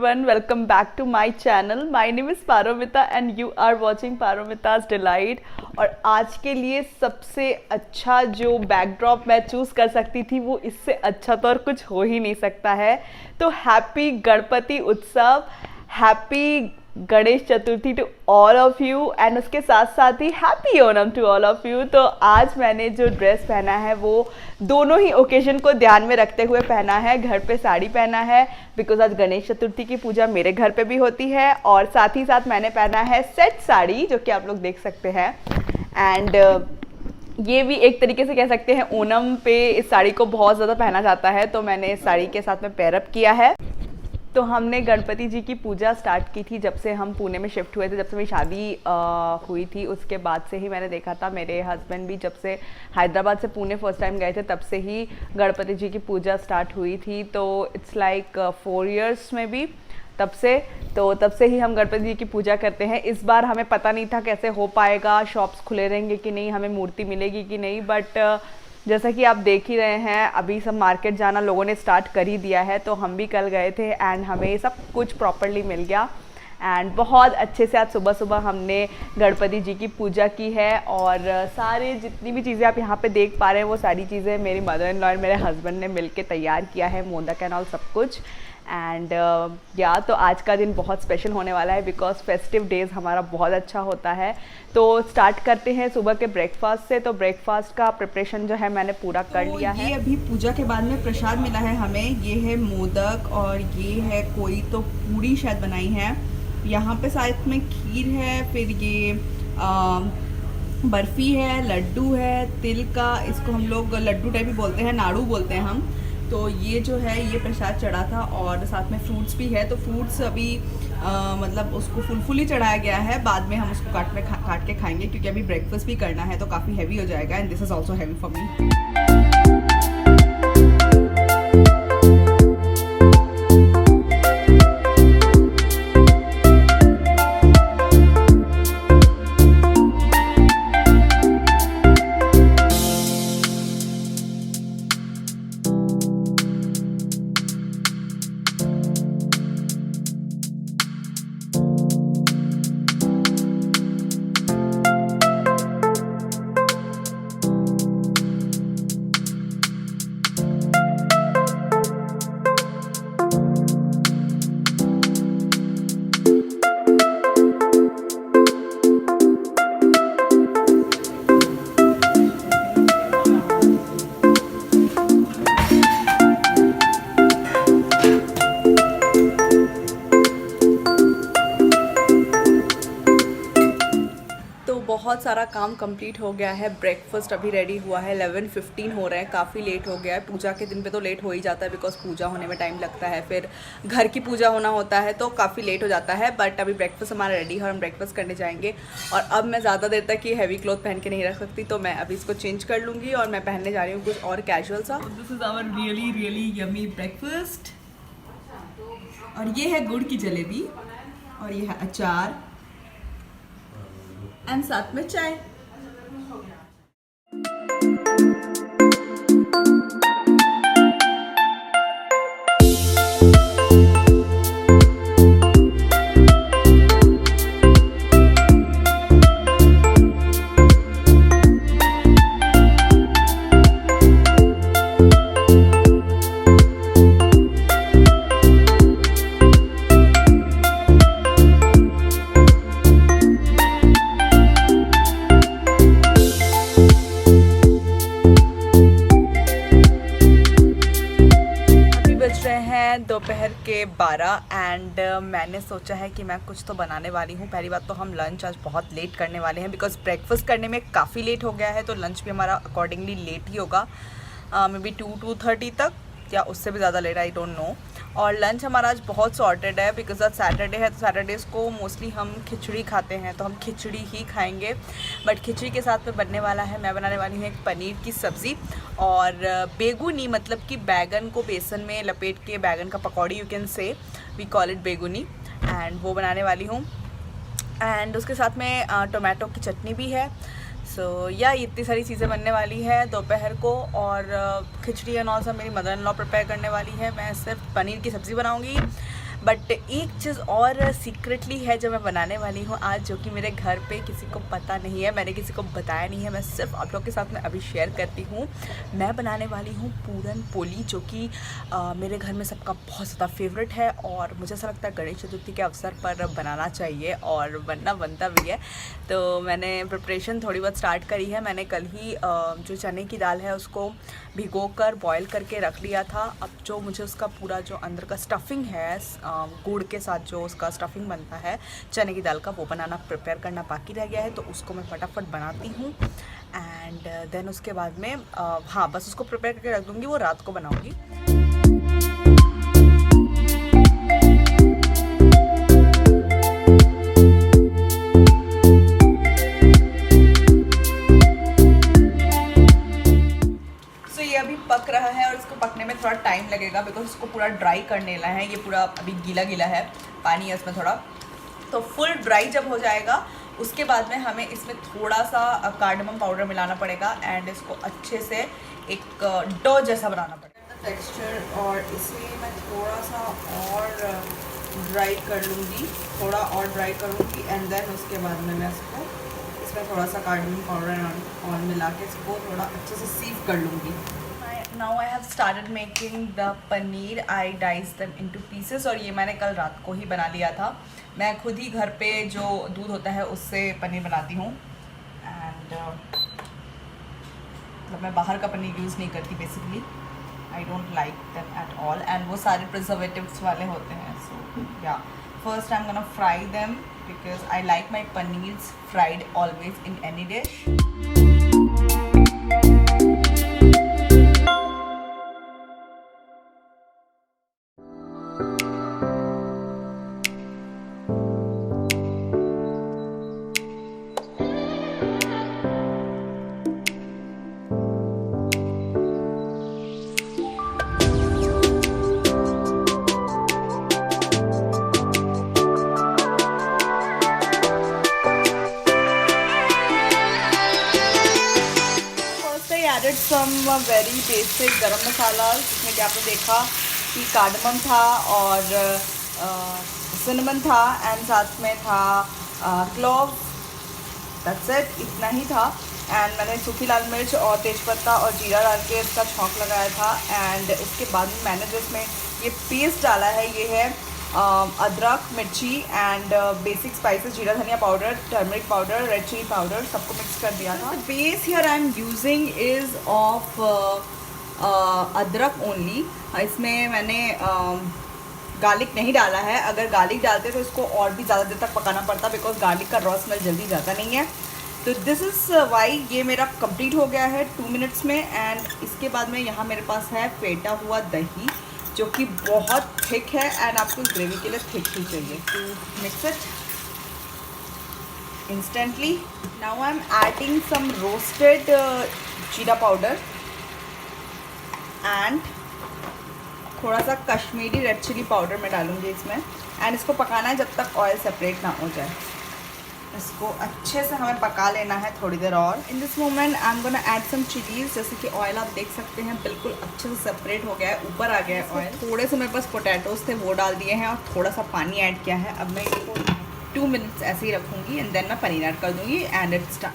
everyone, welcome back to my channel. My name is Paromita and you are watching Paromita's Delight. और आज के लिए सबसे अच्छा जो बैकड्रॉप मैं चूज़ कर सकती थी वो इससे अच्छा तो और कुछ हो ही नहीं सकता है। तो happy Ganapati Utsav, happy Ganesh Chaturthi to all of you and उसके साथ साथ ही happy Onam to all of you. तो आज मैंने जो ड्रेस पहना है वो दोनों ही ओकेजन को ध्यान में रखते हुए पहना है। घर पे साड़ी पहना है बिकॉज आज गणेश चतुर्थी की पूजा मेरे घर पे भी होती है, और साथ ही साथ मैंने पहना है सेट साड़ी जो कि आप लोग देख सकते हैं। एंड ये भी एक तरीके से कह सकते हैं ओणम पे इस साड़ी को बहुत ज़्यादा पहना जाता है, तो मैंने इस साड़ी के साथ में पेयरअप किया है। तो हमने गणपति जी की पूजा स्टार्ट की थी जब से हम पुणे में शिफ्ट हुए थे, जब से मेरी शादी हुई थी उसके बाद से ही मैंने देखा था। मेरे हस्बैंड भी जब से हैदराबाद से पुणे फर्स्ट टाइम गए थे तब से ही गणपति जी की पूजा स्टार्ट हुई थी। तो इट्स लाइक 4 years में भी तब से ही हम गणपति जी की पूजा करते हैं। इस बार हमें पता नहीं था कैसे हो पाएगा, शॉप्स खुले रहेंगे कि नहीं, हमें मूर्ति मिलेगी कि नहीं, बट जैसा कि आप देख ही रहे हैं अभी सब मार्केट जाना लोगों ने स्टार्ट कर ही दिया है। तो हम भी कल गए थे एंड हमें सब कुछ प्रॉपरली मिल गया एंड बहुत अच्छे से आज सुबह सुबह हमने गणपति जी की पूजा की है। और सारे जितनी भी चीज़ें आप यहाँ पे देख पा रहे हैं वो सारी चीज़ें मेरी मदर इन लॉ और मेरे हस्बैंड ने मिलके तैयार किया है, मोदक एंड ऑल सब कुछ। एंड तो आज का दिन बहुत स्पेशल होने वाला है बिकॉज फेस्टिव डेज़ हमारा बहुत अच्छा होता है। तो स्टार्ट करते हैं सुबह के ब्रेकफास्ट से। तो ब्रेकफास्ट का प्रिपरेशन जो है मैंने पूरा कर लिया है। ये अभी पूजा के बाद में प्रसाद मिला है हमें, ये है मोदक और ये है कोई तो पूरी शायद बनाई है, यहाँ पे साथ में खीर है, फिर ये बर्फ़ी है, लड्डू है तिल का, इसको हम लोग लड्डू टाइप ही बोलते हैं, नाड़ू बोलते हैं हम। तो ये जो है ये प्रसाद चढ़ा था और साथ में फ्रूट्स भी है। तो फ्रूट्स अभी मतलब उसको फुल ही चढ़ाया गया है, बाद में हम उसको काट के खाएंगे क्योंकि अभी ब्रेकफास्ट भी करना है तो काफ़ी हैवी हो जाएगा and this is also heavy for me. बहुत सारा काम कंप्लीट हो गया है। ब्रेकफास्ट अभी रेडी हुआ है, 11:15 हो रहे हैं, काफ़ी लेट हो गया है। पूजा के दिन पे तो लेट हो ही जाता है बिकॉज पूजा होने में टाइम लगता है, फिर घर की पूजा होना होता है तो काफ़ी लेट हो जाता है। बट अभी ब्रेकफास्ट हमारा रेडी है और हम ब्रेकफास्ट करने जाएंगे। और अब मैं ज़्यादा देर तक ये हैवी क्लॉथ पहन के नहीं रख सकती, तो मैं अभी इसको चेंज कर लूँगी और मैं पहनने जा रही हूँ कुछ और कैजुअल सा। This is our really yummy breakfast. और ये है गुड़ की जलेबी और ये है अचार एंड साथ में चाय। दोपहर के 12 एंड मैंने सोचा है कि मैं कुछ तो बनाने वाली हूँ। पहली बात तो हम लंच आज बहुत लेट करने वाले हैं बिकॉज ब्रेकफास्ट करने में काफ़ी लेट हो गया है, तो लंच भी हमारा अकॉर्डिंगली लेट ही होगा, मे बी 2-2:30 तक या उससे भी ज़्यादा लेट, आई डोंट नो। और लंच हमारा आज बहुत सॉर्टेड है बिकॉज आज सैटरडे है, तो सैटरडेज़ को मोस्टली हम खिचड़ी खाते हैं तो हम खिचड़ी ही खाएंगे। बट खिचड़ी के साथ में बनने वाला है, मैं बनाने वाली हूँ एक पनीर की सब्ज़ी और बेगुनी, मतलब कि बैगन को बेसन में लपेट के बैगन का पकौड़ी, you can say, we call it beguni, and वो बनाने वाली हूँ। एंड उसके साथ में टोमेटो की चटनी भी है। सो या इतनी सारी चीज़ें बनने वाली है दोपहर को। और खिचड़ी एंड ऑल सब मेरी मदर इन लॉ प्रिपेयर करने वाली है, मैं सिर्फ पनीर की सब्ज़ी बनाऊंगी। बट एक चीज़ और सीक्रेटली है जो मैं बनाने वाली हूँ आज, जो कि मेरे घर पे किसी को पता नहीं है, मैंने किसी को बताया नहीं है, मैं सिर्फ आप लोग के साथ में अभी शेयर करती हूँ। मैं बनाने वाली हूँ पूरन पोली, जो कि मेरे घर में सबका बहुत ज़्यादा फेवरेट है और मुझे ऐसा लगता है गणेश चतुर्थी के अवसर पर बनाना चाहिए और बनता भी है। तो मैंने प्रिपरेशन थोड़ी बहुत स्टार्ट करी है। मैंने कल ही जो चने की दाल है उसको भिगोकर बॉईल करके रख लिया था। अब जो मुझे उसका पूरा जो अंदर का स्टफिंग है, गुड़ के साथ जो उसका स्टफिंग बनता है चने की दाल का, वो बनाना प्रिपेयर करना बाकी रह गया है, तो उसको मैं फटाफट बनाती हूँ। एंड देन उसके बाद में हाँ बस उसको प्रिपेयर करके रख दूँगी, वो रात को बनाऊँगी। पक रहा है और इसको पकने में थोड़ा टाइम लगेगा बिकॉज इसको पूरा ड्राई करने लेना है। ये पूरा अभी गीला गीला है, पानी है इसमें थोड़ा, तो फुल ड्राई जब हो जाएगा उसके बाद में हमें इसमें थोड़ा सा कार्डमम पाउडर मिलाना पड़ेगा एंड इसको अच्छे से एक डो जैसा बनाना पड़ेगा टेक्सचर। और इसे मैं थोड़ा सा और ड्राई कर लूँगी, थोड़ा और ड्राई करूँगी एंड देन उसके बाद में मैं इसको इसमें थोड़ा सा कार्डमम पाउडर और मिला के इसको थोड़ा अच्छे से सीव कर लूँगी। Now I have started making the paneer. I diced them into pieces और ये मैंने कल रात को ही बना लिया था। मैं खुद ही घर पे जो दूध होता है उससे पनीर बनाती हूँ एंड मतलब मैं बाहर का पनीर यूज़ नहीं करती basically. I don't like them at all and वो सारे प्रिजर्वेटिव्स वाले होते हैं। सो या first I am gonna fry them because I like my paneers fried always in any dish. Added some very basic गरम मसाला, जिसमें कि आपने देखा कि कार्डमम था और सिनेमन था एंड साथ में था क्लोव। दैट्स इट, इतना ही था। एंड मैंने सूखी लाल मिर्च और तेज़पत्ता और जीरा डाल के इसका छौंक लगाया था एंड उसके बाद में मैंने जो इसमें ये पेस्ट डाला है ये है अदरक, मिर्ची and basic spices, jeera dhania powder, turmeric powder, red chilli powder, सबको मिक्स कर दिया था। Base here I am using is of adrak only. इसमें मैंने गार्लिक नहीं डाला है। अगर गार्लिक डालते तो इसको और भी ज़्यादा देर तक पकाना पड़ता बिकॉज गार्लिक का रॉ स्मेल जल्दी जाता नहीं है। तो दिस इज़ वाई ये मेरा कंप्लीट हो गया है 2 मिनट्स में। एंड इसके बाद में यहाँ मेरे पास है फेटा हुआ दही, जो कि बहुत थिक है एंड आपको इस ग्रेवी के लिए थिक ही चाहिए। To mix it instantly. Now I am adding some roasted jeera powder and थोड़ा सा कश्मीरी रेड चिली पाउडर मैं डालूंगी इसमें एंड इसको पकाना है जब तक ऑयल सेपरेट ना हो जाए। इसको अच्छे से हमें पका लेना है थोड़ी देर और। In this moment I am gonna add some chillies. जैसे कि ऑयल आप देख सकते हैं बिल्कुल अच्छे से सेपरेट हो गया है, ऊपर आ गया है ऑयल। थोड़े से मेरे पास पोटैटोज थे वो डाल दिए हैं और थोड़ा सा पानी ऐड किया है। अब मैं इसको 2 मिनट्स ऐसे ही रखूँगी एंड देन मैं पनीर ऐड कर दूँगी and it's done.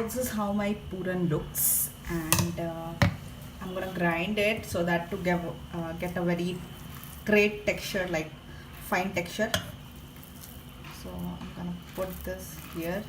This is how my puran looks and I'm gonna grind it so that to get a very great texture, like fine texture. So I'm gonna put this here.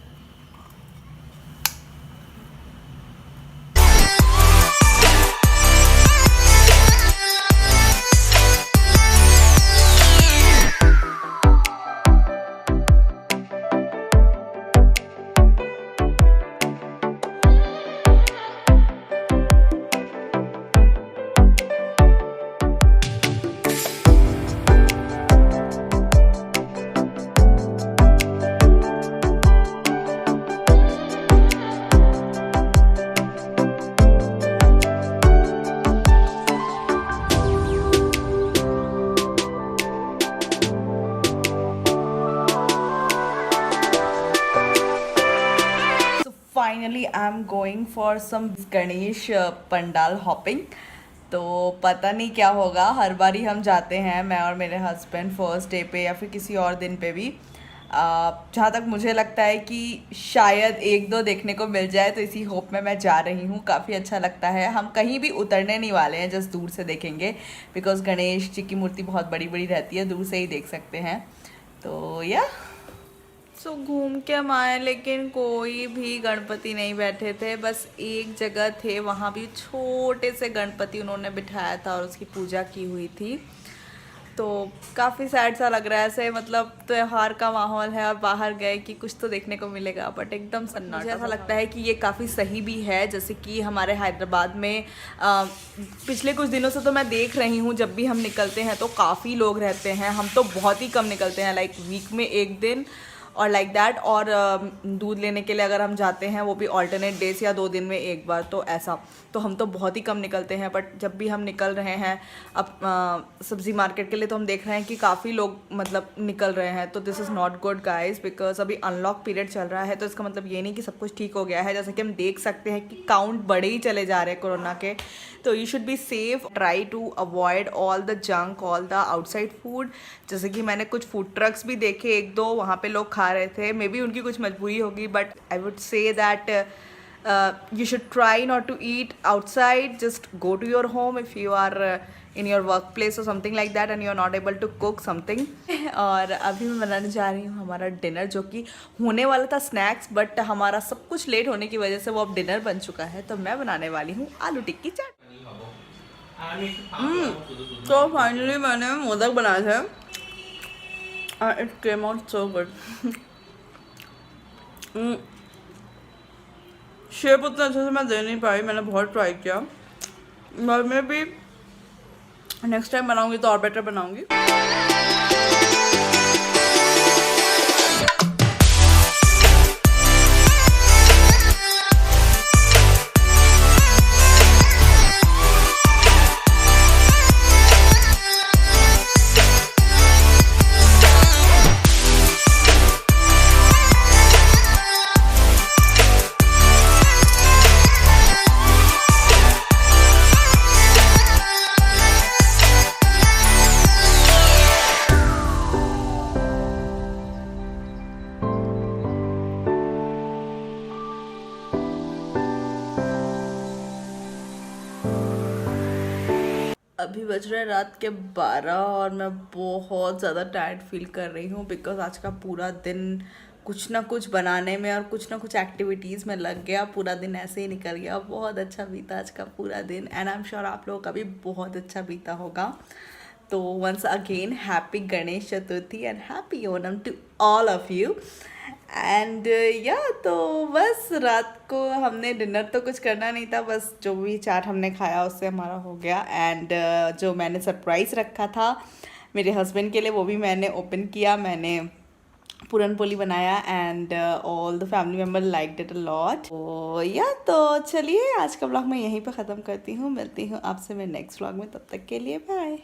Finally I am going for some Ganesh pandal hopping. तो पता नहीं क्या होगा, हर बार ही हम जाते हैं मैं और मेरे हस्बैंड फर्स्ट डे पे या फिर किसी और दिन पे भी। जहाँ तक मुझे लगता है कि शायद एक दो देखने को मिल जाए, तो इसी होप में मैं जा रही हूँ। काफ़ी अच्छा लगता है। हम कहीं भी उतरने नहीं वाले हैं, जस्ट दूर से देखेंगे बिकॉज गणेश जी की मूर्ति बहुत बड़ी बड़ी रहती है, दूर से ही देख सकते हैं। तो या सो घूम के हम आए, लेकिन कोई भी गणपति नहीं बैठे थे। बस एक जगह थे, वहाँ भी छोटे से गणपति उन्होंने बिठाया था और उसकी पूजा की हुई थी। तो काफ़ी सैड सा लग रहा है ऐसे, मतलब त्योहार का माहौल है और बाहर गए कि कुछ तो देखने को मिलेगा, बट एकदम सन्नाटा। मुझे ऐसा लगता है कि ये काफ़ी सही भी है। जैसे कि हमारे हैदराबाद में पिछले कुछ दिनों से तो मैं देख रही हूँ, जब भी हम निकलते हैं तो काफ़ी लोग रहते हैं। हम तो बहुत ही कम निकलते हैं, लाइक वीक में एक दिन और लाइक दैट। और दूध लेने के लिए अगर हम जाते हैं वो भी ऑल्टरनेट डेज या 2 दिन में एक बार, तो ऐसा। तो हम तो बहुत ही कम निकलते हैं, बट जब भी हम निकल रहे हैं अब सब्ज़ी मार्केट के लिए, तो हम देख रहे हैं कि काफ़ी लोग मतलब निकल रहे हैं। तो this is not good guys, because अभी अनलॉक पीरियड चल रहा है। तो इसका मतलब ये नहीं कि सब कुछ ठीक हो गया है। जैसे कि हम देख सकते हैं कि काउंट बढ़े ही चले जा रहे हैं कोरोना के। तो you should be safe, try to avoid all the junk, all the outside food. जैसे कि मैंने कुछ फूड ट्रक्स भी देखे, एक दो वहाँ पे लोग खा रहे थे। मे बी उनकी कुछ मजबूरी होगी, but I would say that you should try not to eat outside. Just go to your home if you are in your workplace or something like that and you are not able to cook something. और अभी मैं बनाने जा रही हूँ हमारा dinner, जो कि होने वाला था स्नैक्स, बट हमारा सब कुछ लेट होने की वजह से वो अब डिनर बन चुका है। तो मैं बनाने वाली हूँ आलू टिक्की चाट। तो फाइनली मैंने मोदक बनाए थे और it came out so good. Shape उतना अच्छे से मैं दे नहीं पाई, मैंने बहुत ट्राई किया, और मैं भी नेक्स्ट टाइम बनाऊंगी तो और बेटर बनाऊंगी। अभी बज रहे हैं रात के 12 और मैं बहुत ज़्यादा टायर्ड फील कर रही हूँ, बिकॉज आज का पूरा दिन कुछ ना कुछ बनाने में और कुछ ना कुछ एक्टिविटीज़ में लग गया। पूरा दिन ऐसे ही निकल गया। बहुत अच्छा बीता आज का पूरा दिन, एंड आई एम श्योर आप लोगों का भी बहुत अच्छा बीता होगा। तो once again happy Ganesh Chaturthi and happy Onam to all of you. And या तो बस रात को हमने डिनर तो कुछ करना नहीं था, बस जो भी चाट हमने खाया उससे हमारा हो गया। एंड जो मैंने सरप्राइज़ रखा था मेरे हस्बैंड के लिए, वो भी मैंने ओपन किया। मैंने पूरन पोली बनाया and all the family member liked it a lot. तो या तो चलिए आज का ब्लॉग मैं यहीं पे ख़त्म करती हूँ। मिलती हूँ आपसे मैं नेक्स्ट ब्लॉग में, तब तक के लिए बाय।